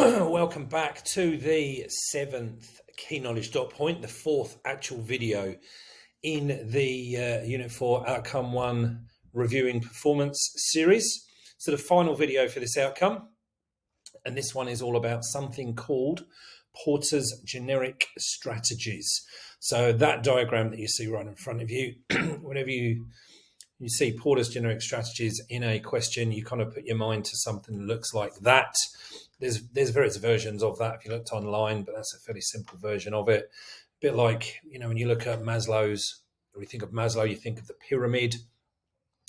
Welcome back to the 7th Key Knowledge Dot Point, the 4th actual video in the Unit 4 Outcome 1 Reviewing Performance series. So the final video for this outcome, and this one is all about something called Porter's generic strategies. So that diagram that you see right in front of you, whenever you see Porter's generic strategies in a question, you kind of put your mind to something that looks like that. There's various versions of that if you looked online, but that's a fairly simple version of it. A bit like, when you look at Maslow's, or you think of Maslow, you think of the pyramid,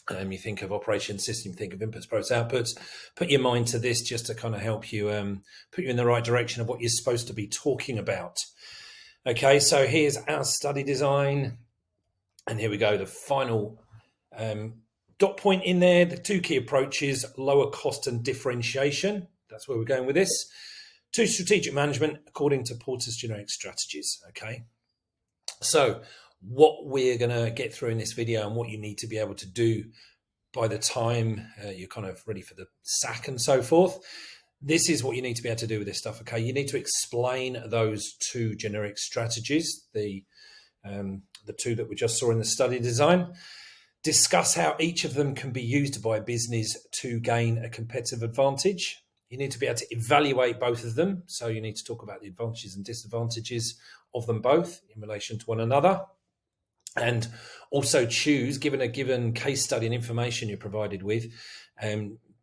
you think of operation system, you think of inputs, process, outputs. Put your mind to this just to kind of help you put you in the right direction of what you're supposed to be talking about. Okay, so here's our study design. And here we go, the final dot point in there, the two key approaches, lower cost and differentiation. That's where we're going with this. To strategic management, according to Porter's generic strategies. Okay. So what we're going to get through in this video and what you need to be able to do by the time you're kind of ready for the sack and so forth. This is what you need to be able to do with this stuff. Okay. You need to explain those two generic strategies, the two that we just saw in the study design. Discuss how each of them can be used by a business to gain a competitive advantage. You need to be able to evaluate both of them. So you need to talk about the advantages and disadvantages of them both in relation to one another. And also choose, given a given case study and information you're provided with,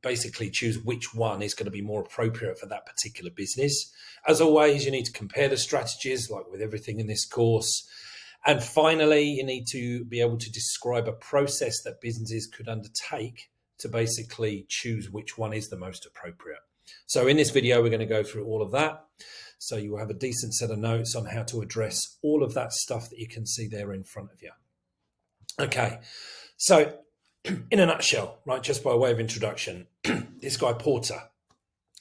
basically choose which one is going to be more appropriate for that particular business. As always, you need to compare the strategies, like with everything in this course. And finally, you need to be able to describe a process that businesses could undertake to basically choose which one is the most appropriate. So in this video, we're going to go through all of that. So you will have a decent set of notes on how to address all of that stuff that you can see there in front of you. Okay, so in a nutshell, right, just by way of introduction, this guy Porter,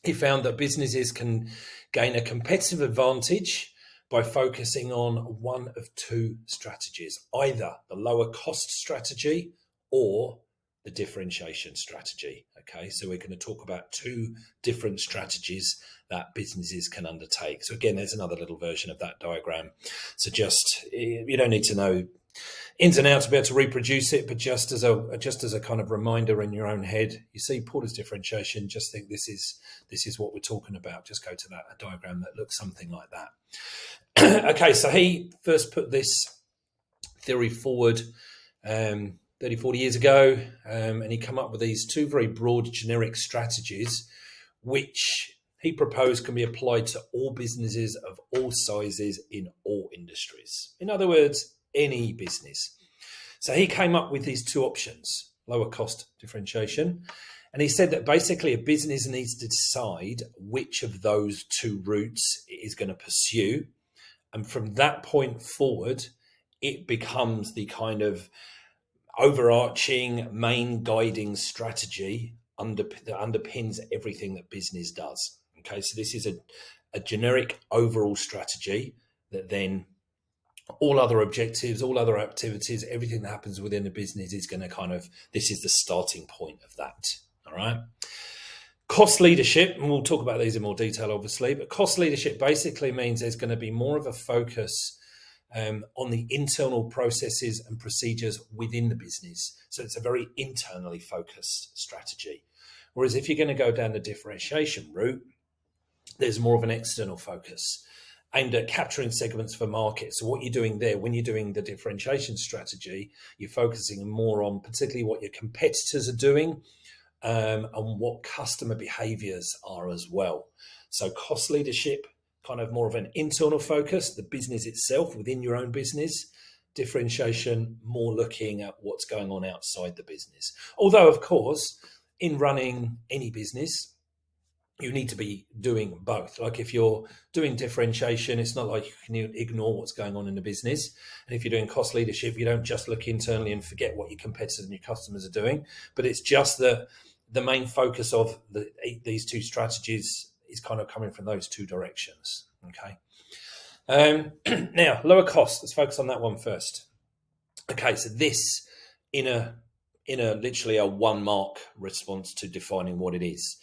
he found that businesses can gain a competitive advantage by focusing on one of two strategies, either the lower cost strategy or the differentiation strategy. Okay, so we're going to talk about two different strategies that businesses can undertake. So again, there's another little version of that diagram. So just, you don't need to know ins and outs to be able to reproduce it, but just as a kind of reminder in your own head, you see Porter's differentiation, just think this is what we're talking about. Just go to a diagram that looks something like that. Okay, so he first put this theory forward 30, 40 years ago, and he came up with these two very broad generic strategies, which he proposed can be applied to all businesses of all sizes in all industries. In other words, any business. So he came up with these two options, lower cost differentiation. And he said that basically a business needs to decide which of those two routes it is going to pursue. And from that point forward, it becomes the kind of overarching main guiding strategy that underpins everything that business does. Okay, so this is a generic overall strategy that then all other objectives, all other activities, everything that happens within a business is going to this is the starting point of that. All right. Cost leadership, and we'll talk about these in more detail, obviously, but cost leadership basically means there's going to be more of a focus on the internal processes and procedures within the business. So it's a very internally focused strategy. Whereas if you're going to go down the differentiation route, there's more of an external focus aimed at capturing segments for markets. So what you're doing there, when you're doing the differentiation strategy, you're focusing more on particularly what your competitors are doing and what customer behaviors are as well. So cost leadership, kind of more of an internal focus, the business itself within your own business. Differentiation, more looking at what's going on outside the business. Although, of course, in running any business, you need to be doing both. Like if you're doing differentiation, it's not like you can ignore what's going on in the business. And if you're doing cost leadership, you don't just look internally and forget what your competitors and your customers are doing. But it's just that the main focus of these two strategies is kind of coming from those two directions. Okay. Now, lower cost. Let's focus on that one first. Okay, so this in a literally a one mark response to defining what it is.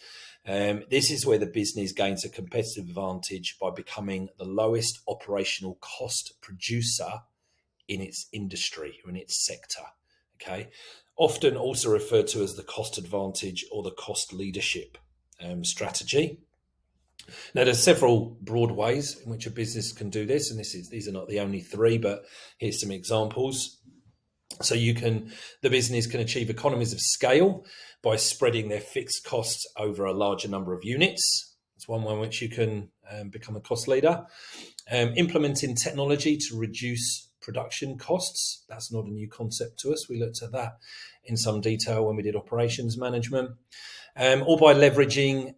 This is where the business gains a competitive advantage by becoming the lowest operational cost producer in its industry or in its sector. Okay, often also referred to as the cost advantage or the cost leadership strategy. Now, there's several broad ways in which a business can do this, and these are not the only three, but here's some examples. So the business can achieve economies of scale by spreading their fixed costs over a larger number of units. That's one way in which you can become a cost leader. Implementing technology to reduce production costs. That's not a new concept to us. We looked at that in some detail when we did operations management. Or by leveraging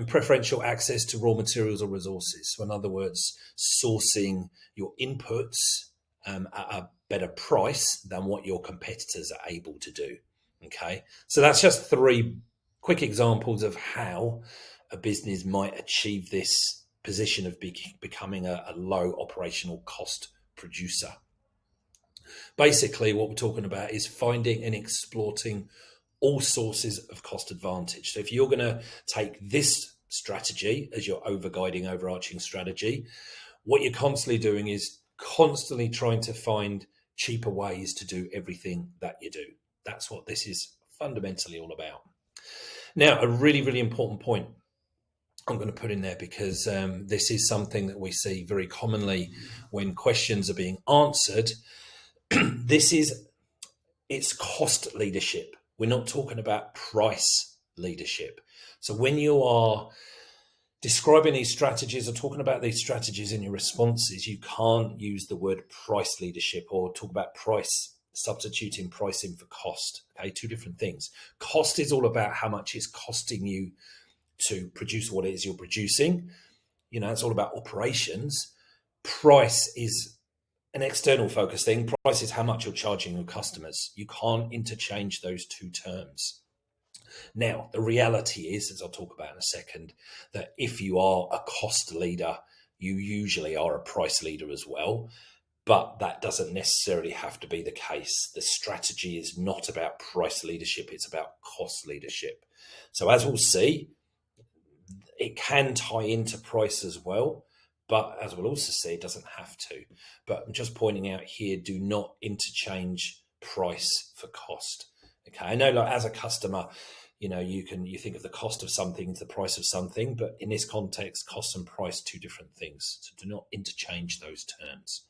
preferential access to raw materials or resources. So in other words, sourcing your inputs at a better price than what your competitors are able to do. Okay, so that's just three quick examples of how a business might achieve this position of becoming a low operational cost producer. Basically, what we're talking about is finding and exploiting all sources of cost advantage. So if you're going to take this strategy as your overarching strategy, what you're constantly doing is constantly trying to find cheaper ways to do everything that you do. That's what this is fundamentally all about. Now, a really, really important point I'm going to put in there, because this is something that we see very commonly when questions are being answered. It's cost leadership. We're not talking about price leadership. So when you are describing these strategies or talking about these strategies in your responses, you can't use the word price leadership or talk about substituting pricing for cost. Okay, two different things. Cost is all about how much it's costing you to produce what it is you're producing. It's all about operations. Price is an external focus thing. Price is how much you're charging your customers. You can't interchange those two terms. Now, the reality is, as I'll talk about in a second, that if you are a cost leader, you usually are a price leader as well. But that doesn't necessarily have to be the case. The strategy is not about price leadership. It's about cost leadership. So as we'll see, it can tie into price as well. But as we'll also see, it doesn't have to. But I'm just pointing out here, do not interchange price for cost. Okay, I know, like, as a customer, you think of the cost of something as the price of something, but in this context, cost and price, two different things. So do not interchange those terms.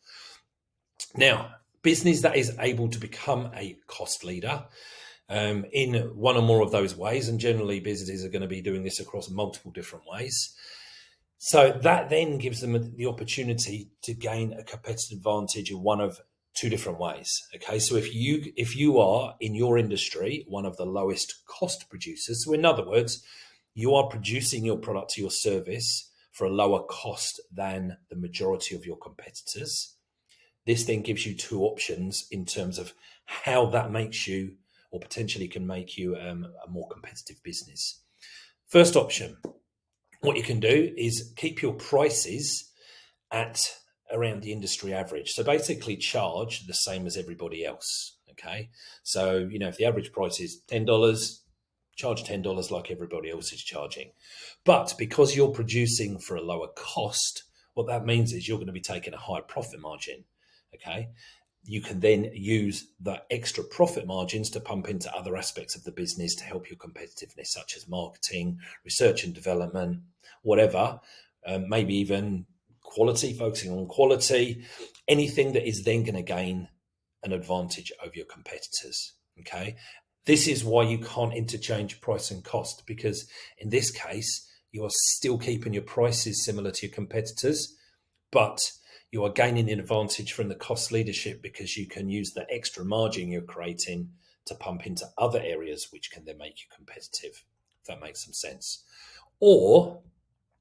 Now, business that is able to become a cost leader in one or more of those ways, and generally businesses are going to be doing this across multiple different ways. So that then gives them the opportunity to gain a competitive advantage in one of two different ways. Okay, so if you are in your industry one of the lowest cost producers, so in other words, you are producing your product or your service for a lower cost than the majority of your competitors, this then gives you two options in terms of how that makes you, or potentially can make you, a more competitive business. First option, what you can do is keep your prices at around the industry average. So basically charge the same as everybody else. Okay. So, if the average price is $10, charge $10 like everybody else is charging. But because you're producing for a lower cost, what that means is you're going to be taking a higher profit margin. Okay. You can then use the extra profit margins to pump into other aspects of the business to help your competitiveness, such as marketing, research and development, whatever, maybe even quality, focusing on quality, anything that is then going to gain an advantage over your competitors. Okay. This is why you can't interchange price and cost, because in this case, you are still keeping your prices similar to your competitors, but you are gaining an advantage from the cost leadership because you can use the extra margin you're creating to pump into other areas, which can then make you competitive, if that makes some sense. Or,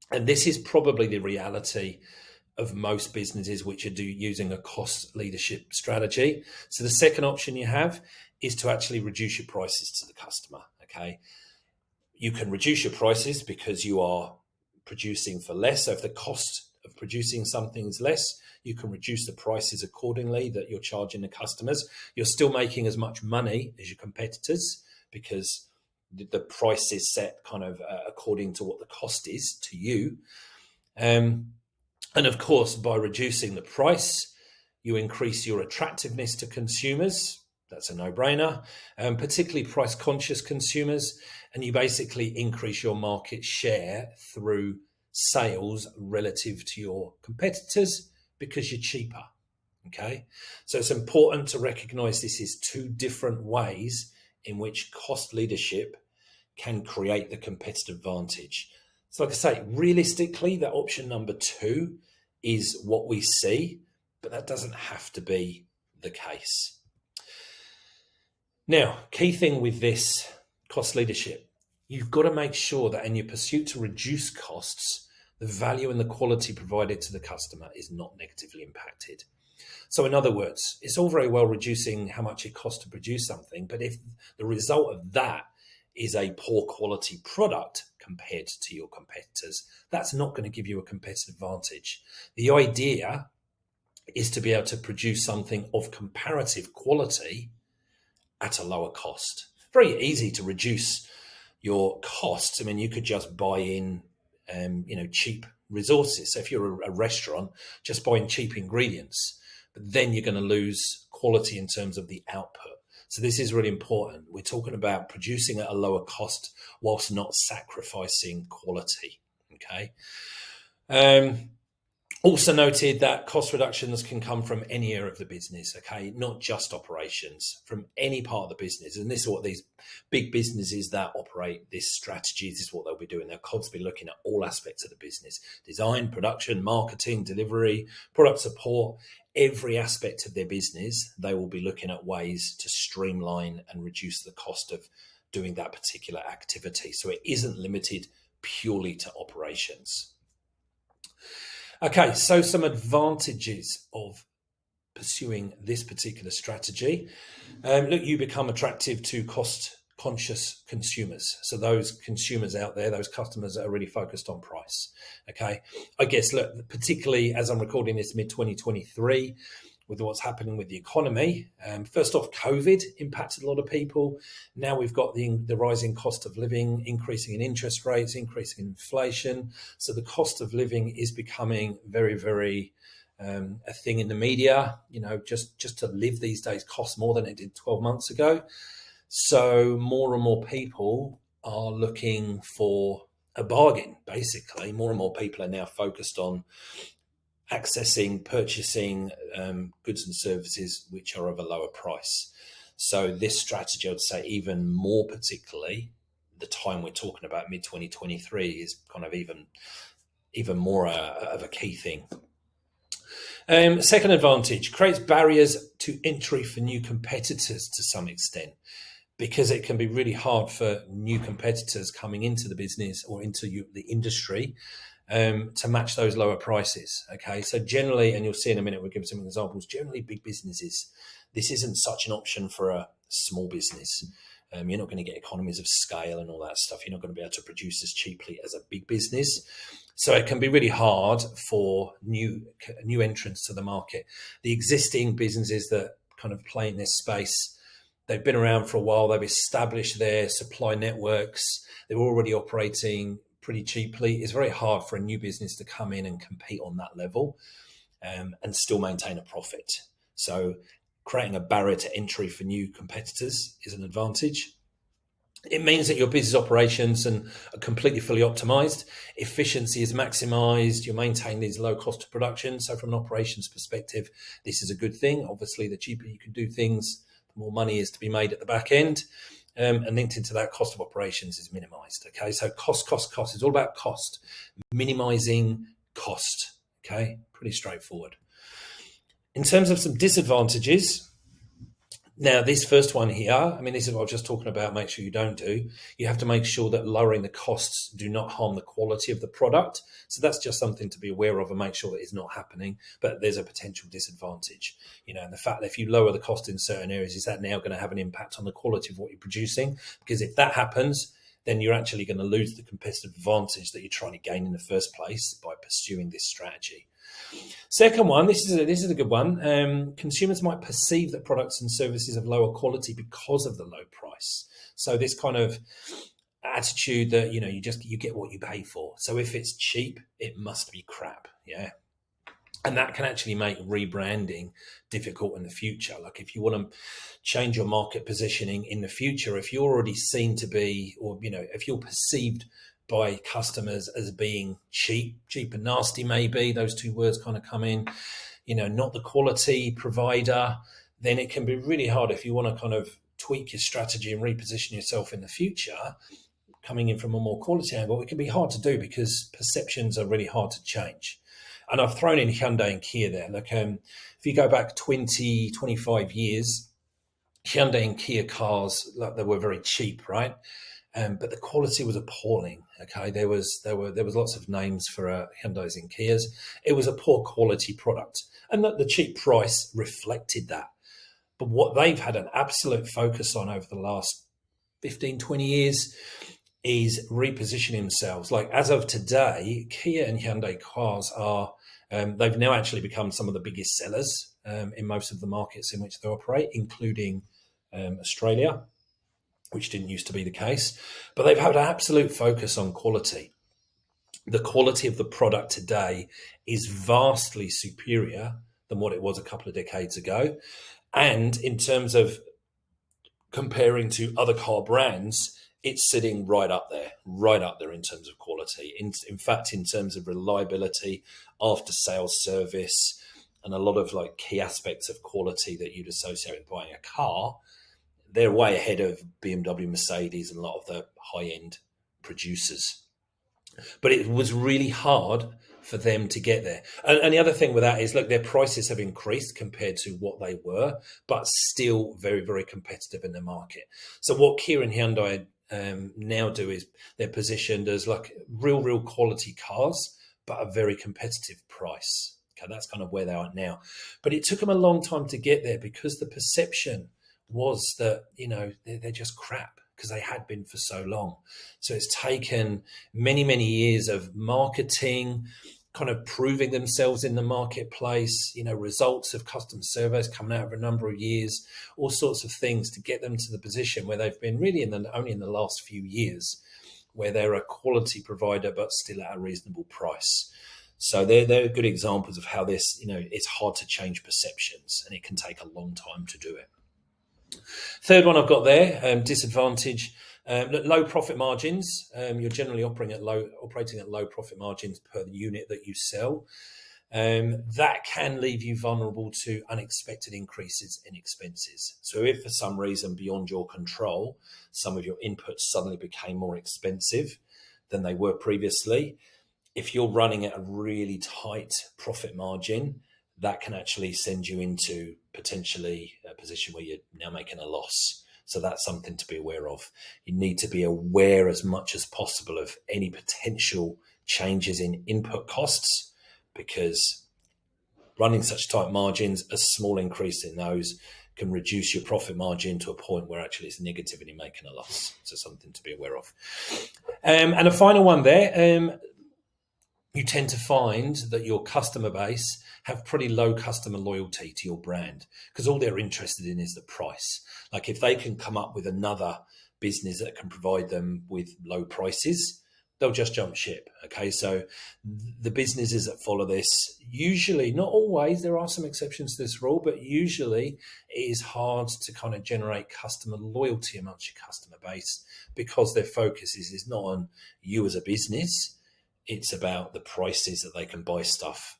and this is probably the reality of most businesses which are using a cost leadership strategy. So the second option you have is to actually reduce your prices to the customer. Okay. You can reduce your prices because you are producing for less. So if the cost of producing something is less, you can reduce the prices accordingly that you're charging the customers. You're still making as much money as your competitors because the price is set kind of according to what the cost is to you. And of course, by reducing the price, you increase your attractiveness to consumers. That's a no-brainer, particularly price-conscious consumers. And you basically increase your market share through sales relative to your competitors because you're cheaper. Okay, so it's important to recognize this is two different ways in which cost leadership can create the competitive advantage. So like I say, realistically, that option number 2 is what we see, but that doesn't have to be the case. Now, key thing with this cost leadership, you've got to make sure that in your pursuit to reduce costs, the value and the quality provided to the customer is not negatively impacted. So in other words, it's all very well reducing how much it costs to produce something, but if the result of that is a poor quality product compared to your competitors, that's not going to give you a competitive advantage. The idea is to be able to produce something of comparative quality at a lower cost. Very easy to reduce your costs. I mean, you could just buy in, cheap resources. So if you're a restaurant, just buying cheap ingredients, but then you're going to lose quality in terms of the output. So this is really important. We're talking about producing at a lower cost whilst not sacrificing quality. Okay. Also noted that cost reductions can come from any area of the business, okay, not just operations, from any part of the business. And this is what these big businesses that operate this strategy, this is what they'll be doing. They'll constantly be looking at all aspects of the business: design, production, marketing, delivery, product support. Every aspect of their business, they will be looking at ways to streamline and reduce the cost of doing that particular activity. So it isn't limited purely to operations. Okay, so some advantages of pursuing this particular strategy. Look, you become attractive to cost-conscious consumers. So those consumers out there, those customers that are really focused on price. Okay, I guess, look, particularly as I'm recording this mid-2023, with what's happening with the economy. First off, COVID impacted a lot of people. Now we've got the rising cost of living, increasing in interest rates, increasing in inflation. So the cost of living is becoming very, very a thing in the media. Just to live these days costs more than it did 12 months ago. So more and more people are looking for a bargain, basically. More and more people are now focused on purchasing goods and services which are of a lower price. So this strategy, I would say, even more particularly, the time we're talking about mid-2023 is kind of even more of a key thing. Second advantage, creates barriers to entry for new competitors to some extent, because it can be really hard for new competitors coming into the business or into the industry to match those lower prices. Okay, so generally, and you'll see in a minute, we'll give some examples, generally big businesses, this isn't such an option for a small business. You're not going to get economies of scale and all that stuff. You're not going to be able to produce as cheaply as a big business. So it can be really hard for new entrants to the market. The existing businesses that kind of play in this space, they've been around for a while. They've established their supply networks. They're already operating pretty cheaply. It's very hard for a new business to come in and compete on that level and still maintain a profit. So creating a barrier to entry for new competitors is an advantage. It means that your business operations are completely fully optimized. Efficiency is maximized. You maintain these low cost of production. So from an operations perspective, this is a good thing. Obviously, the cheaper you can do things, the more money is to be made at the back end. And linked into that, cost of operations is minimized. Okay, so cost. It's all about cost, minimizing cost. Okay, pretty straightforward. In terms of some disadvantages, now this first one here, I mean, this is what I was just talking about. Make sure you don't do. You have to make sure that lowering the costs do not harm the quality of the product. So that's just something to be aware of and make sure that it's not happening. But there's a potential disadvantage, and the fact that if you lower the cost in certain areas, is that now going to have an impact on the quality of what you're producing? Because if that happens, then you're actually going to lose the competitive advantage that you're trying to gain in the first place by pursuing this strategy. Second one, this is a good one. Consumers might perceive that products and services of lower quality because of the low price. So this kind of attitude that, you get what you pay for. So if it's cheap, it must be crap. Yeah. And that can actually make rebranding difficult in the future. Like if you want to change your market positioning in the future, if you're already seen to be, or, if you're perceived by customers as being cheap and nasty, maybe those two words kind of come in, not the quality provider, then it can be really hard if you want to kind of tweak your strategy and reposition yourself in the future, coming in from a more quality angle. It can be hard to do because perceptions are really hard to change. And I've thrown in Hyundai and Kia there. Look, if you go back 20, 25 years, Hyundai and Kia cars, like, they were very cheap, right? But the quality was appalling. Okay, there was lots of names for Hyundais and Kias. It was a poor quality product, and the cheap price reflected that. But what they've had an absolute focus on over the last 15, 20 years is repositioning themselves. Like as of today, Kia and Hyundai cars are, they've now actually become some of the biggest sellers in most of the markets in which they operate, including Australia, which didn't used to be the case. But they've had an absolute focus on quality. The quality of the product today is vastly superior than what it was a couple of decades ago. And in terms of comparing to other car brands, it's sitting right up there in terms of quality. In fact, in terms of reliability, after sales service, and a lot of like key aspects of quality that you'd associate with buying a car, they're way ahead of BMW, Mercedes, and a lot of the high-end producers. But it was really hard for them to get there. And the other thing with that is, look, their prices have increased compared to what they were, but still very, very competitive in the market. So what Kia and Hyundai now do is they're positioned as like real quality cars, but a very competitive price. Okay, that's kind of where they are now. But it took them a long time to get there because the perception was that, they're just crap because they had been for so long. So it's taken many, many years of marketing, kind of proving themselves in the marketplace, results of custom surveys coming out of a number of years, all sorts of things to get them to the position where they've been really only in the last few years, where they're a quality provider, but still at a reasonable price. So they're good examples of how this, it's hard to change perceptions and it can take a long time to do it. Third one I've got there, disadvantage, low profit margins. You're generally operating at low profit margins per unit that you sell. That can leave you vulnerable to unexpected increases in expenses. So if for some reason beyond your control, some of your inputs suddenly became more expensive than they were previously, if you're running at a really tight profit margin, that can actually send you into potentially a position where you're now making a loss. So that's something to be aware of. You need to be aware as much as possible of any potential changes in input costs, because running such tight margins, a small increase in those can reduce your profit margin to a point where actually it's negative and you're making a loss. So something to be aware of. And a final one there, you tend to find that your customer base have pretty low customer loyalty to your brand because all they're interested in is the price. Like if they can come up with another business that can provide them with low prices, they'll just jump ship. Okay, so the businesses that follow this, usually, not always, there are some exceptions to this rule, but usually it is hard to kind of generate customer loyalty amongst your customer base because their focus is not on you as a business. It's about the prices that they can buy stuff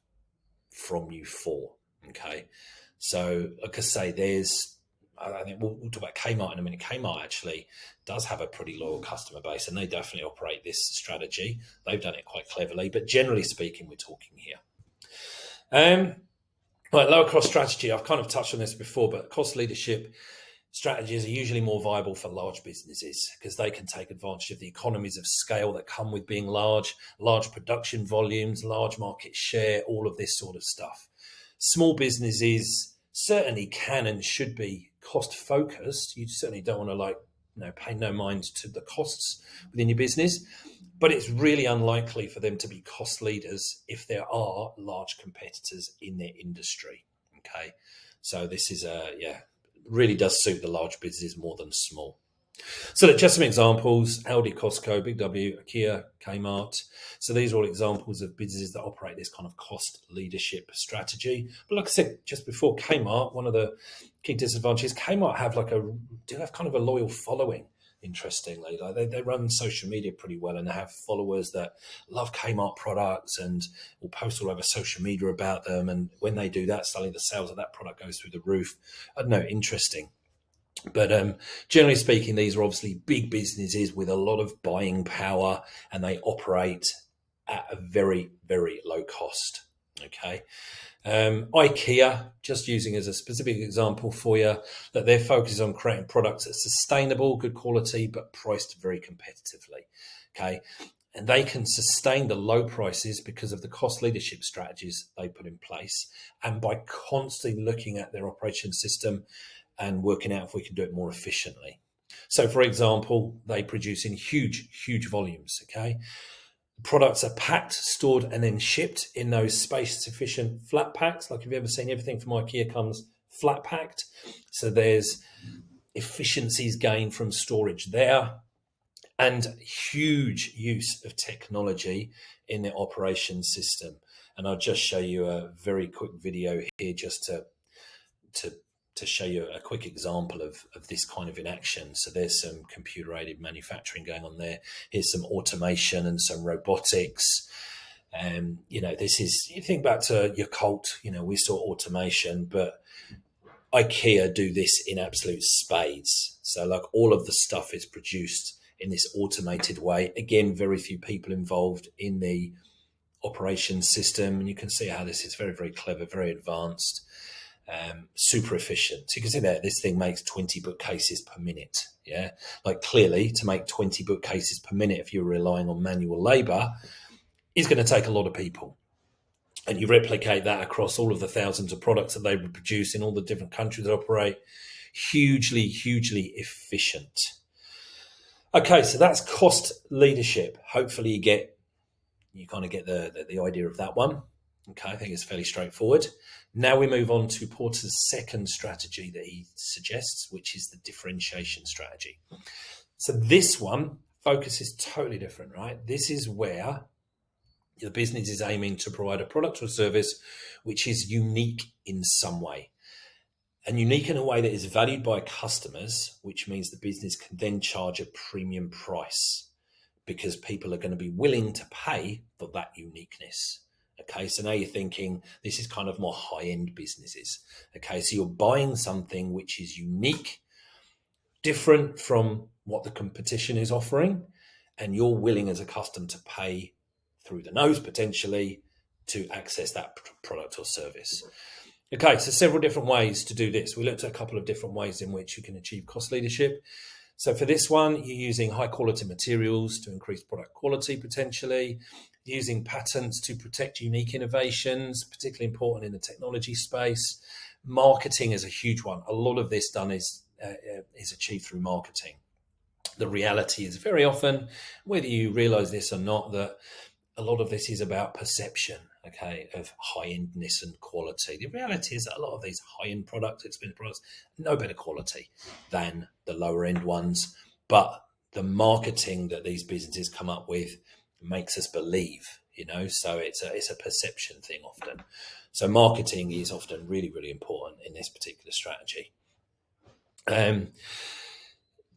from you for. Okay, so like I say, I think we'll talk about Kmart in a minute. Kmart actually does have a pretty loyal customer base, and they definitely operate this strategy. They've done it quite cleverly, but generally speaking, we're talking here. Right, lower cost strategy. I've kind of touched on this before, but cost leadership strategies are usually more viable for large businesses because they can take advantage of the economies of scale that come with being large production volumes, large market share, all of this sort of stuff. Small businesses certainly can and should be cost focused. You certainly don't want to pay no mind to the costs within your business, but it's really unlikely for them to be cost leaders if there are large competitors in their industry. Okay, so this is really does suit the large businesses more than small. So just some examples: Aldi, Costco, Big W, IKEA, Kmart. So these are all examples of businesses that operate this kind of cost leadership strategy. But like I said just before, Kmart, one of the key disadvantages, Kmart do have kind of a loyal following. Interestingly, like they run social media pretty well, and they have followers that love Kmart products and will post all over social media about them. And when they do that, suddenly the sales of that product goes through the roof. I don't know, interesting. But generally speaking, these are obviously big businesses with a lot of buying power, and they operate at a very, very low cost. Okay. IKEA, just using as a specific example for you, that their focus is on creating products that are sustainable, good quality, but priced very competitively. Okay. And they can sustain the low prices because of the cost leadership strategies they put in place, and by constantly looking at their operation system and working out if we can do it more efficiently. So, for example, they produce in huge volumes. Okay, products are packed, stored, and then shipped in those space-efficient flat packs. Like, if you've ever seen, everything from IKEA comes flat packed. So there's efficiencies gained from storage there, and huge use of technology in the operation system. And I'll just show you a very quick video here, just to show you a quick example of this kind of in action. So there's some computer-aided manufacturing going on there. Here's some automation and some robotics. This is, you think back to your cult, we saw automation, but IKEA do this in absolute spades. So like all of the stuff is produced in this automated way. Again, very few people involved in the operation system. And you can see how this is very, very clever, very advanced. Super efficient. So you can see that this thing makes 20 bookcases per minute. Yeah, like clearly to make 20 bookcases per minute, if you're relying on manual labor, is going to take a lot of people. And you replicate that across all of the thousands of products that they would produce in all the different countries that operate. Hugely efficient. Okay, so that's cost leadership. Hopefully you kind of get the idea of that one. Okay, I think it's fairly straightforward. Now we move on to Porter's second strategy that he suggests, which is the differentiation strategy. So this one focus is totally different, right? This is where the business is aiming to provide a product or service which is unique in some way, and unique in a way that is valued by customers, which means the business can then charge a premium price because people are going to be willing to pay for that uniqueness. Okay, so now you're thinking this is kind of more high-end businesses. Okay, so you're buying something which is unique, different from what the competition is offering, and you're willing as a customer to pay through the nose potentially to access that product or service. Okay, so several different ways to do this. We looked at a couple of different ways in which you can achieve cost leadership. So for this one, you're using high quality materials to increase product quality potentially, using patents to protect unique innovations, particularly important in the technology space. Marketing is a huge one. A lot of this done is achieved through marketing. The reality is very often, whether you realize this or not, that a lot of this is about perception, okay, of high-endness and quality. The reality is that a lot of these high-end products, expensive products, no better quality than the lower-end ones. But the marketing that these businesses come up with makes us believe, so it's a perception thing often. So marketing is often really, really important in this particular strategy.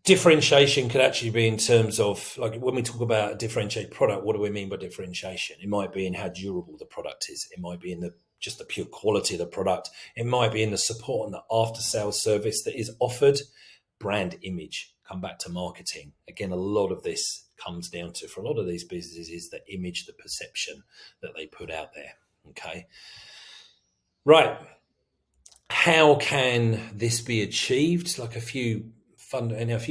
Differentiation could actually be in terms of, like, when we talk about a differentiated product, what do we mean by differentiation? It might be in how durable the product is. It might be in just the pure quality of the product. It might be in the support and the after-sales service that is offered. Brand image, come back to marketing. Again, a lot of this comes down to, for a lot of these businesses, is the image, the perception that they put out there. Okay. Right. How can this be achieved? Like a few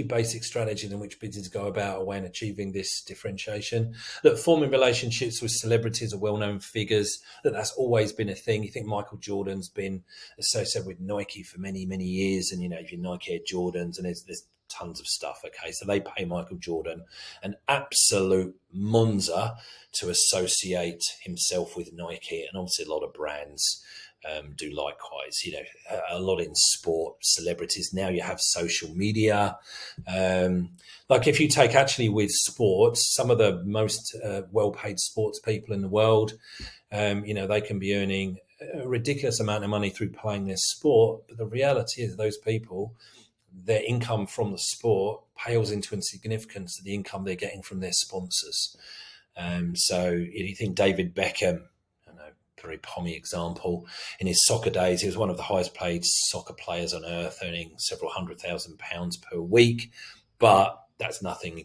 basic strategies in which businesses go about when achieving this differentiation. Look, forming relationships with celebrities or well-known figures, that's always been a thing. You think Michael Jordan's been associated with Nike for many, many years, and if you Nike Air Jordans, and there's tons of stuff. Okay, so they pay Michael Jordan an absolute monza to associate himself with Nike, and obviously a lot of brands do likewise. A lot in sport, celebrities. Now you have social media. Like if you take actually with sports, some of the most well-paid sports people in the world, they can be earning a ridiculous amount of money through playing their sport. But the reality is those people, their income from the sport pales into insignificance to the income they're getting from their sponsors. So you think David Beckham, very pommy example, in his soccer days, he was one of the highest paid soccer players on earth, earning several £100,000 per week. But that's nothing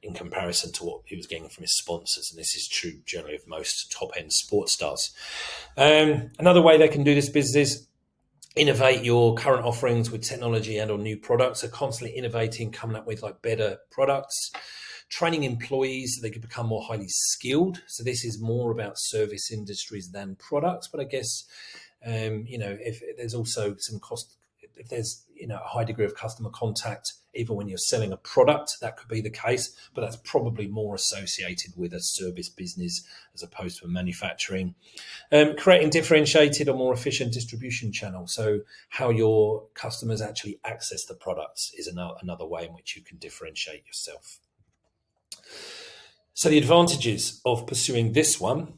in comparison to what he was getting from his sponsors. And this is true generally of most top-end sports stars. Another way they can do this business is innovate your current offerings with technology and or new products. So constantly innovating, coming up with like better products. Training employees so they can become more highly skilled. So this is more about service industries than products. But I guess, if there's also some cost, if there's, a high degree of customer contact, even when you're selling a product, that could be the case. But that's probably more associated with a service business as opposed to a manufacturing. Creating differentiated or more efficient distribution channels. So how your customers actually access the products is another way in which you can differentiate yourself. So the advantages of pursuing this one,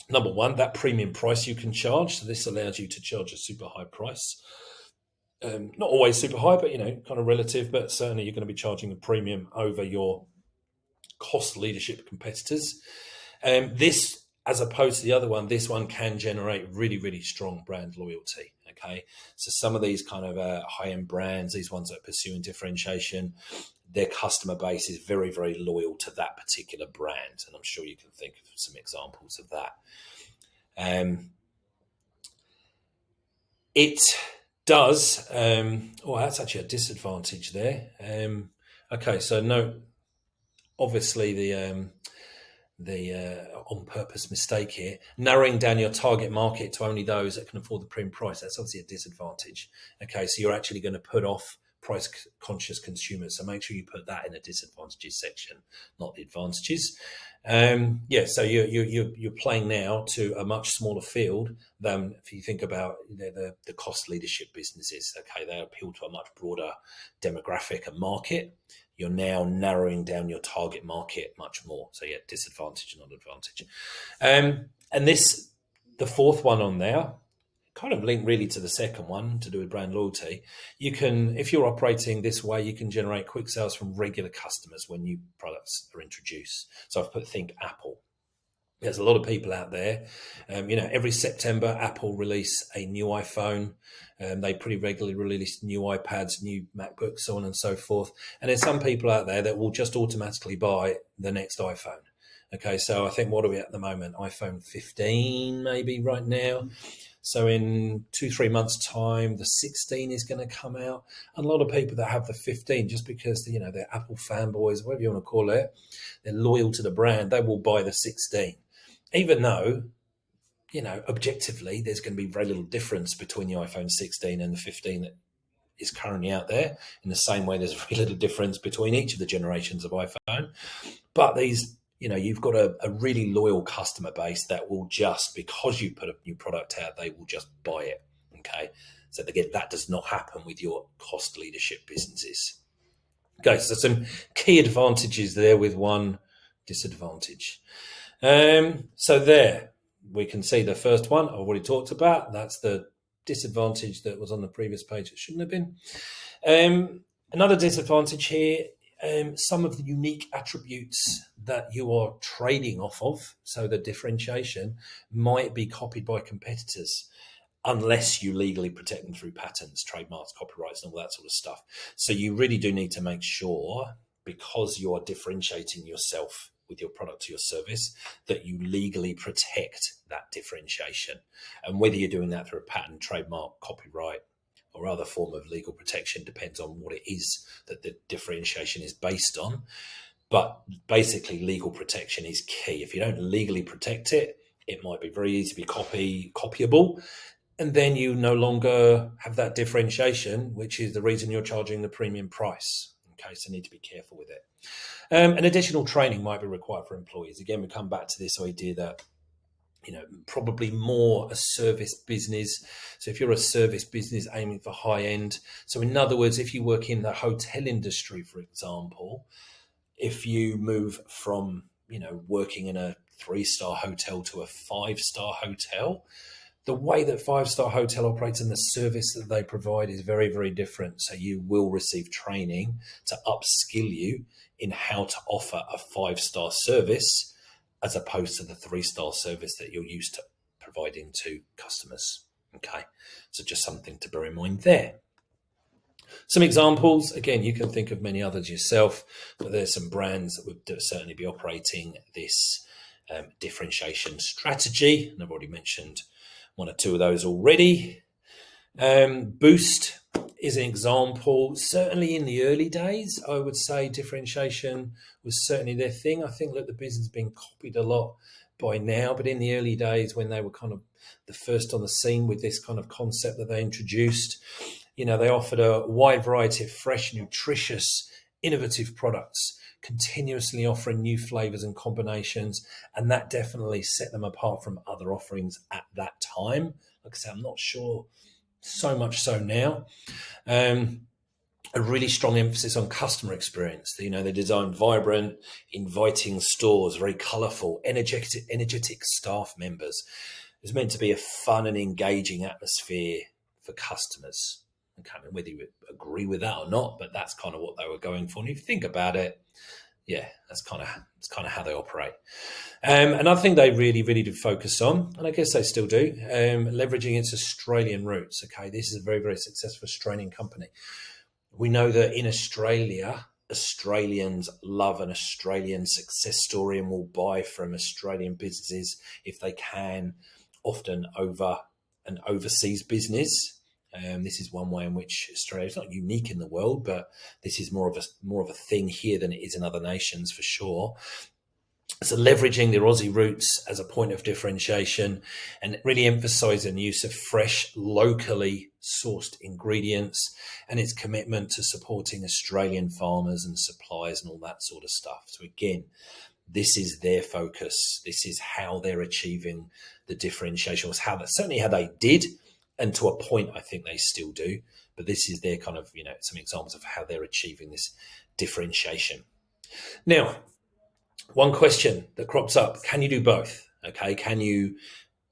number one, that premium price you can charge. So this allows you to charge a super high price. Not always super high, but, kind of relative, but certainly you're going to be charging a premium over your cost leadership competitors. This, as opposed to the other one, this one can generate really, really strong brand loyalty. Okay. So some of these kind of high-end brands, these ones that are pursuing differentiation, their customer base is very, very loyal to that particular brand. And I'm sure you can think of some examples of that. It does, that's actually a disadvantage there. Okay, so note, obviously the on-purpose mistake here, narrowing down your target market to only those that can afford the premium price. That's obviously a disadvantage. Okay, so you're actually going to put off price-conscious consumers. So make sure you put that in the disadvantages section, not the advantages. So you're playing now to a much smaller field than if you think about the cost leadership businesses. Okay, they appeal to a much broader demographic and market. You're now narrowing down your target market much more. So disadvantage, not advantage. And this, the fourth one on there, kind of linked really to the second one to do with brand loyalty. You can, if you're operating this way, you can generate quick sales from regular customers when new products are introduced. So think Apple. There's a lot of people out there. Every September, Apple release a new iPhone. They pretty regularly release new iPads, new MacBooks, so on and so forth. And there's some people out there that will just automatically buy the next iPhone. Okay, so I think, what are we at the moment? iPhone 15 maybe right now. So in 2-3 months' time, the 16 is going to come out. And a lot of people that have the 15, just because they're Apple fanboys, whatever you want to call it, they're loyal to the brand, they will buy the 16. Even though, objectively, there's going to be very little difference between the iPhone 16 and the 15 that is currently out there. In the same way, there's very little difference between each of the generations of iPhone. But these, you've got a really loyal customer base that will just, because you put a new product out, they will just buy it. Okay. So again, that does not happen with your cost leadership businesses. Okay. So some key advantages there with one disadvantage. So there we can see the first one I've already talked about. That's the disadvantage that was on the previous page. It shouldn't have been. Another disadvantage here, some of the unique attributes that you are trading off of, so the differentiation, might be copied by competitors unless you legally protect them through patents, trademarks, copyrights, and all that sort of stuff. So you really do need to make sure, because you are differentiating yourself with your product or your service, that you legally protect that differentiation. And whether you're doing that through a patent, trademark, copyright, or other form of legal protection depends on what it is that the differentiation is based on. But basically, legal protection is key. If you don't legally protect it, it might be very easy to be copyable. And then you no longer have that differentiation, which is the reason you're charging the premium price. Okay, so you need to be careful with it. And additional training might be required for employees. Again, we come back to this idea that probably more a service business. So if you're a service business aiming for high end, so in other words, if you work in the hotel industry, for example, if you move from, working in a 3-star hotel to a 5-star hotel, the way that 5-star hotel operates and the service that they provide is very, very different. So you will receive training to upskill you in how to offer a 5-star service as opposed to the 3-star service that you're used to providing to customers. Okay, so just something to bear in mind there. Some examples, again, you can think of many others yourself, but there's some brands that would certainly be operating this differentiation strategy. And I've already mentioned one or two of those already. Boost is an example. Certainly in the early days, I would say differentiation was certainly their thing. I think that the business has been copied a lot by now, but in the early days when they were kind of the first on the scene with this kind of concept that they introduced, they offered a wide variety of fresh, nutritious, innovative products, continuously offering new flavors and combinations. And that definitely set them apart from other offerings at that time. Like I said, I'm not sure so much so now. A really strong emphasis on customer experience. They designed vibrant, inviting stores, very colourful, energetic staff members. It's meant to be a fun and engaging atmosphere for customers. I mean, whether you agree with that or not, but that's kind of what they were going for. And if you think about it, yeah, it's kind of how they operate. And I think they really, really did focus on, and I guess they still do, leveraging its Australian roots. Okay, this is a very, very successful Australian company. We know that in Australia, Australians love an Australian success story and will buy from Australian businesses if they can, often over an overseas business. This is one way in which Australia is not unique in the world, but this is more of a thing here than it is in other nations for sure. So leveraging their Aussie roots as a point of differentiation and really emphasising the use of fresh, locally sourced ingredients and its commitment to supporting Australian farmers and suppliers and all that sort of stuff. So again, this is their focus. This is how they're achieving the differentiation. Was certainly how they did. And to a point, I think they still do. But this is their kind of, some examples of how they're achieving this differentiation. Now, one question that crops up, can you do both? Okay, can you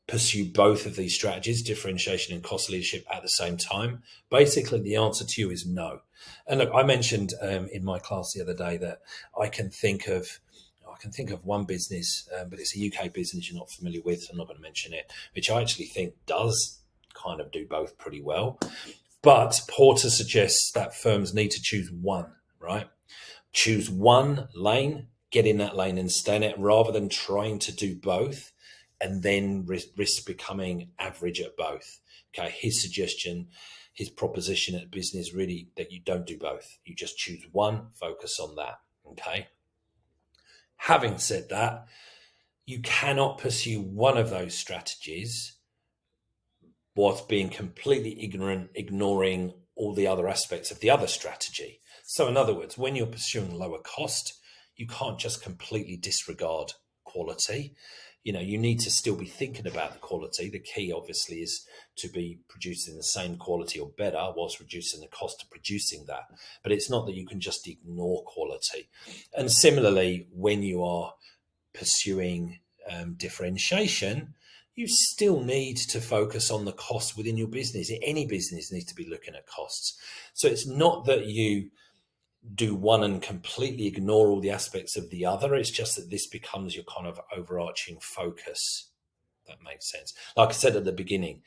pursue both of these strategies, differentiation and cost leadership at the same time? Basically, the answer to you is no. And look, I mentioned in my class the other day that I can think of one business, but it's a UK business you're not familiar with, so I'm not going to mention it, which I actually think does kind of do both pretty well. But Porter suggests that firms need to choose one, right? Choose one lane, get in that lane and stay in it, rather than trying to do both and then risk becoming average at both. Okay, his proposition at business really that you don't do both. You just choose one, focus on that. Okay. Having said that, you cannot pursue one of those strategies whilst being completely ignoring all the other aspects of the other strategy. So in other words, when you're pursuing lower cost, you can't just completely disregard quality. You need to still be thinking about the quality. The key obviously is to be producing the same quality or better whilst reducing the cost of producing that. But it's not that you can just ignore quality. And similarly, when you are pursuing differentiation, you still need to focus on the cost within your business. Any business needs to be looking at costs. So it's not that you do one and completely ignore all the aspects of the other. It's just that this becomes your kind of overarching focus. That makes sense. Like I said at the beginning,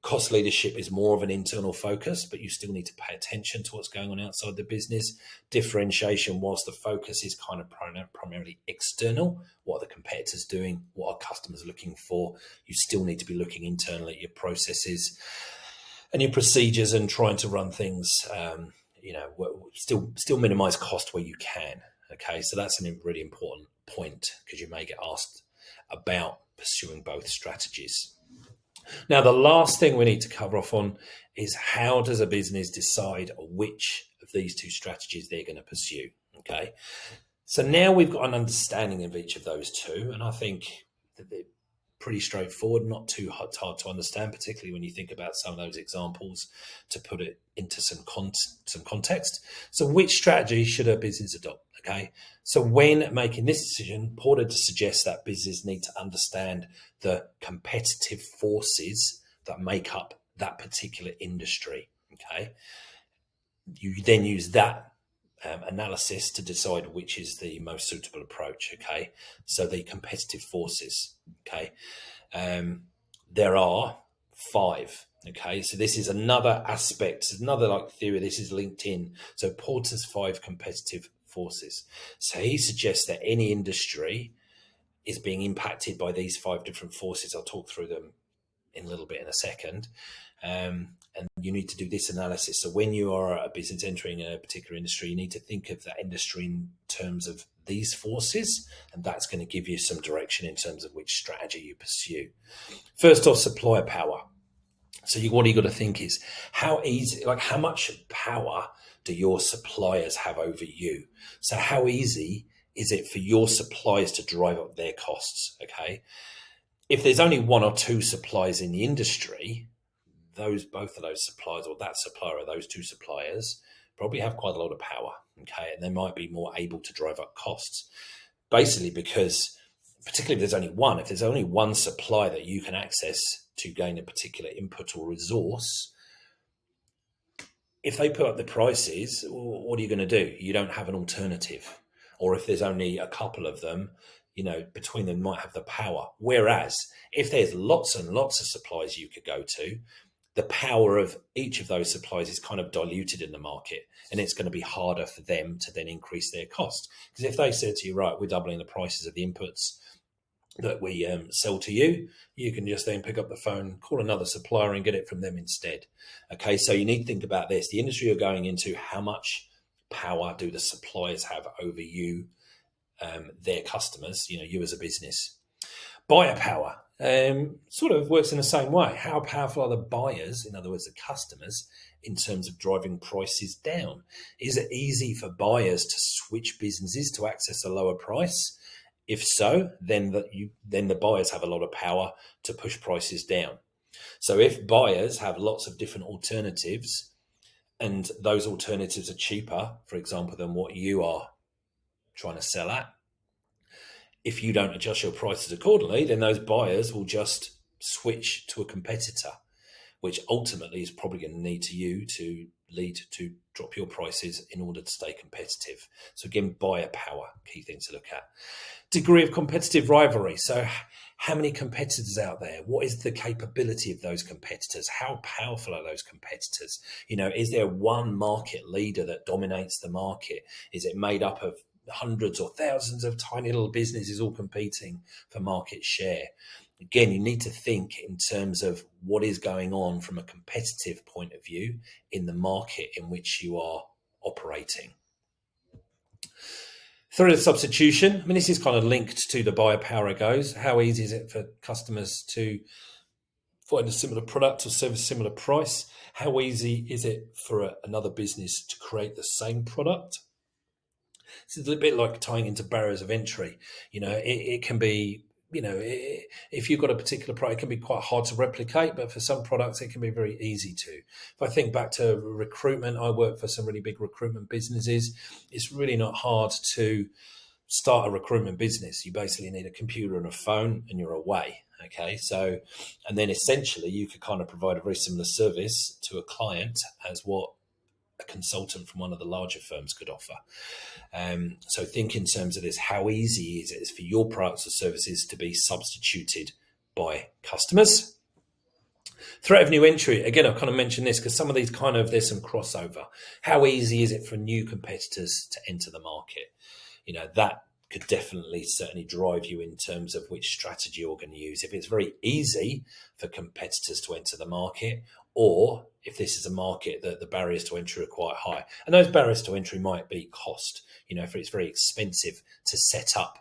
cost leadership is more of an internal focus, but you still need to pay attention to what's going on outside the business. Differentiation, whilst the focus is kind of primarily external, what are the competitors doing? What are customers looking for? You still need to be looking internally at your processes and your procedures and trying to run things, still minimize cost where you can. Okay, so that's a really important point because you may get asked about pursuing both strategies. Now, the last thing we need to cover off on is how does a business decide which of these two strategies they're going to pursue? Okay, so now we've got an understanding of each of those two, and I think that they're pretty straightforward, not too hard to understand, particularly when you think about some of those examples to put it into some context. So which strategy should a business adopt? Okay. So when making this decision, important to suggest that business need to understand the competitive forces that make up that particular industry. Okay. You then use that analysis to decide which is the most suitable approach. Okay, so the competitive forces. Okay, there are 5. Okay, so this is another aspect, another like theory. This is linked in. So Porter's 5 competitive forces. So he suggests that any industry is being impacted by these 5 different forces. I'll talk through them in a little bit in a second. And you need to do this analysis. So when you are a business entering a particular industry, you need to think of that industry in terms of these forces, and that's going to give you some direction in terms of which strategy you pursue. First off, supplier power. So what you got to think is how much power do your suppliers have over you? So how easy is it for your suppliers to drive up their costs? Okay. If there's only 1 or 2 suppliers in the industry, both of those suppliers, or that supplier or those 2 suppliers, probably have quite a lot of power. Okay, and they might be more able to drive up costs. Basically, because particularly if there's only one supplier that you can access to gain a particular input or resource, if they put up the prices, what are you going to do? You don't have an alternative. Or if there's only a couple of them, between them might have the power. Whereas if there's lots and lots of suppliers you could go to, the power of each of those suppliers is kind of diluted in the market, and it's going to be harder for them to then increase their cost. Because if they said to you, right, we're doubling the prices of the inputs that we sell to you, you can just then pick up the phone, call another supplier and get it from them instead. Okay, so you need to think about this. The industry you're going into, how much power do the suppliers have over you, their customers, you as a business? Buyer power. Sort of works in the same way. How powerful are the buyers, in other words, the customers, in terms of driving prices down? Is it easy for buyers to switch businesses to access a lower price? If so, then the buyers have a lot of power to push prices down. So if buyers have lots of different alternatives, and those alternatives are cheaper, for example, than what you are trying to sell at, if you don't adjust your prices accordingly, then those buyers will just switch to a competitor, which ultimately is probably going to lead to drop your prices in order to stay competitive. So again, buyer power, key thing to look at. Degree of competitive rivalry. So how many competitors out there? What is the capability of those competitors? How powerful are those competitors? Is there one market leader that dominates the market? Is it made up of hundreds or thousands of tiny little businesses all competing for market share? Again, you need to think in terms of what is going on from a competitive point of view in the market in which you are operating. Threat of substitution. This is kind of linked to the buyer power goes. How easy is it for customers to find a similar product or service similar price? How easy is it for another business to create the same product? It's a bit like tying into barriers of entry. It can be, if you've got a particular product, it can be quite hard to replicate, but for some products, it can be very easy to. If I think back to recruitment, I work for some really big recruitment businesses. It's really not hard to start a recruitment business. You basically need a computer and a phone and you're away. Okay. So, and then essentially you could kind of provide a very similar service to a client as what a consultant from one of the larger firms could offer. So think in terms of this, how easy is it for your products or services to be substituted by customers? Threat of new entry. Again, I've kind of mentioned this because some of these there's some crossover. How easy is it for new competitors to enter the market? That could definitely certainly drive you in terms of which strategy you're going to use. If it's very easy for competitors to enter the market, or if this is a market that the barriers to entry are quite high. And those barriers to entry might be cost. If it's very expensive to set up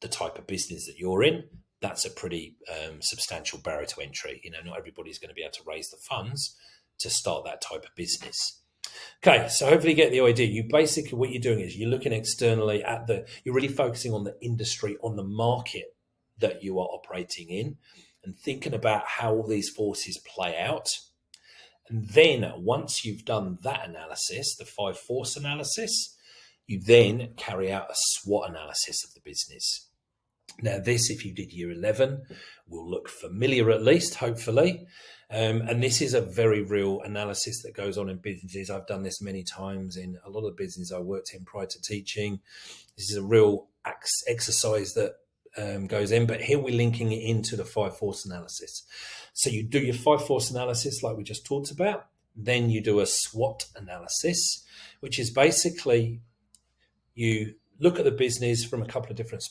the type of business that you're in, that's a pretty substantial barrier to entry. Not everybody's going to be able to raise the funds to start that type of business. Okay, so hopefully you get the idea. You basically, what you're doing is you're looking externally at you're really focusing on the industry, on the market that you are operating in, and thinking about how all these forces play out. And then once you've done that analysis, the 5 force analysis, you then carry out a SWOT analysis of the business. Now this, if you did year 11, will look familiar, at least, hopefully. And this is a very real analysis that goes on in businesses. I've done this many times in a lot of businesses I worked in prior to teaching. This is a real exercise that goes in, but here we're linking it into the 5 force analysis. So you do your 5 force analysis like we just talked about, then you do a SWOT analysis, which is basically you look at the business from a couple of different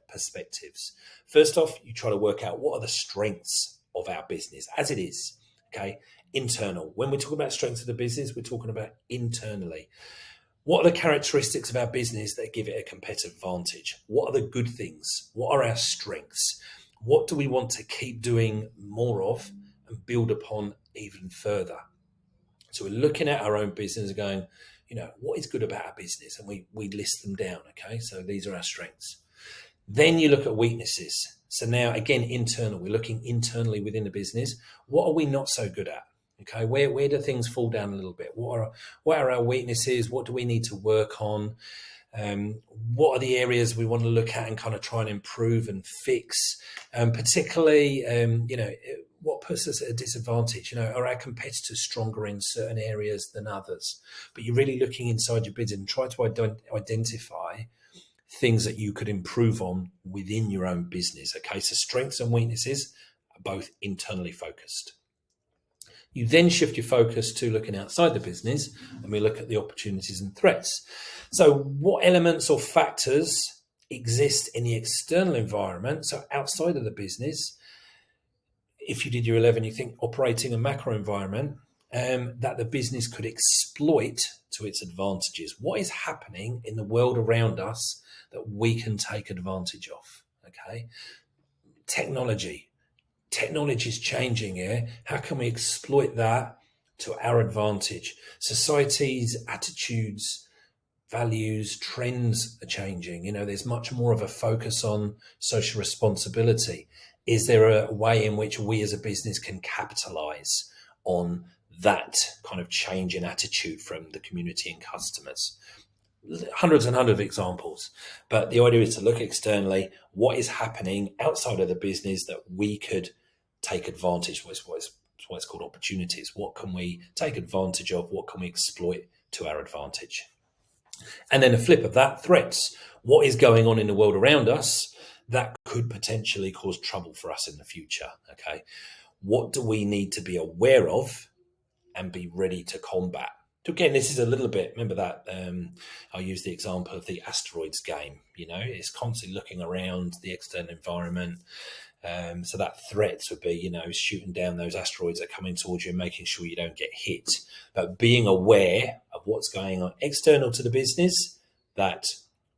perspectives. First off, you try to work out what are the strengths of our business as it is, okay? Internal. When we talk about strengths of the business, we're talking about internally. What are the characteristics of our business that give it a competitive advantage? What are the good things? What are our strengths? What do we want to keep doing more of and build upon even further? So we're looking at our own business and going, what is good about our business? And we list them down, okay? So these are our strengths. Then you look at weaknesses. So now, again, internal. We're looking internally within the business. What are we not so good at? Okay, where do things fall down a little bit? What are our weaknesses? What do we need to work on? What are the areas we want to look at and kind of try and improve and fix? Particularly, what puts us at a disadvantage? Are our competitors stronger in certain areas than others? But you're really looking inside your business and try to identify things that you could improve on within your own business. Okay, so strengths and weaknesses are both internally focused. You then shift your focus to looking outside the business, and we look at the opportunities and threats. So what elements or factors exist in the external environment, so outside of the business? If you did your 11, you think operating a macro environment that the business could exploit to its advantages. What is happening in the world around us that we can take advantage of? Okay, technology is changing here. How can we exploit that to our advantage? Society's attitudes, values, trends are changing. There's much more of a focus on social responsibility. Is there a way in which we as a business can capitalize on that kind of change in attitude from the community and customers? Hundreds and hundreds of examples, but the idea is to look externally. What is happening outside of the business that we could take advantage of? What's called opportunities. What can we take advantage of? What can we exploit to our advantage? And then the flip of that, threats. What is going on in the world around us that could potentially cause trouble for us in the future? Okay, what do we need to be aware of and be ready to combat? Again, this is a little bit, remember that I'll use the example of the asteroids game. It's constantly looking around the external environment. So that threats would be, shooting down those asteroids that are coming towards you and making sure you don't get hit. But being aware of what's going on external to the business that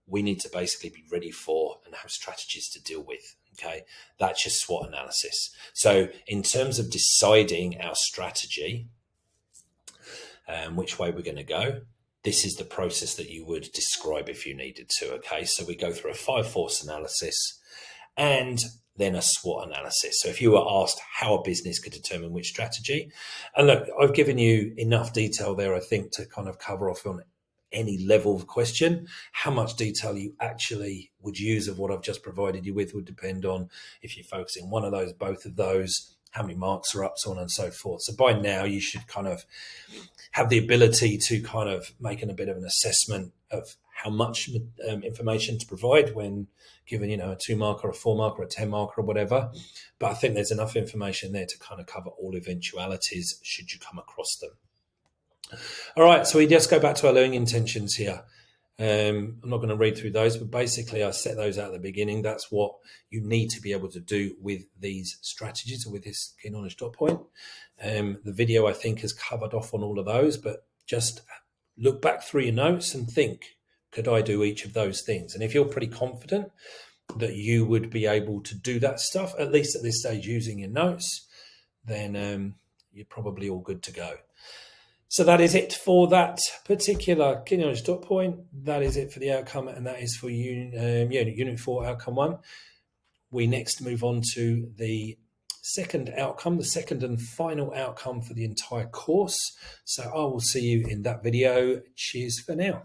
we need to basically be ready for and have strategies to deal with. Okay, that's your SWOT analysis. So in terms of deciding our strategy, which way we're going to go, this is the process that you would describe if you needed to. Okay, so we go through a 5 force analysis and then a SWOT analysis. So if you were asked how a business could determine which strategy, and look, I've given you enough detail there, I think, to kind of cover off on any level of question. How much detail you actually would use of what I've just provided you with would depend on if you're focusing one of those, both of those, how many marks are up, so on and so forth. So by now you should kind of have the ability to kind of make a bit of an assessment of how much information to provide when given, a 2 mark or a 4 mark or a 10 mark or whatever. But I think there's enough information there to kind of cover all eventualities should you come across them. All right, so we just go back to our learning intentions here. I'm not going to read through those, but basically I set those out at the beginning. That's what you need to be able to do with these strategies or with this key knowledge dot point. The video, I think, has covered off on all of those, but just look back through your notes and think, could I do each of those things? And if you're pretty confident that you would be able to do that stuff, at least at this stage using your notes, then you're probably all good to go. So that is it for that particular key knowledge dot point. That is it for the outcome, and that is for Unit 4 Outcome 1. we next move on to the second outcome, the second and final outcome for the entire course. So I will see you in that video. Cheers for now.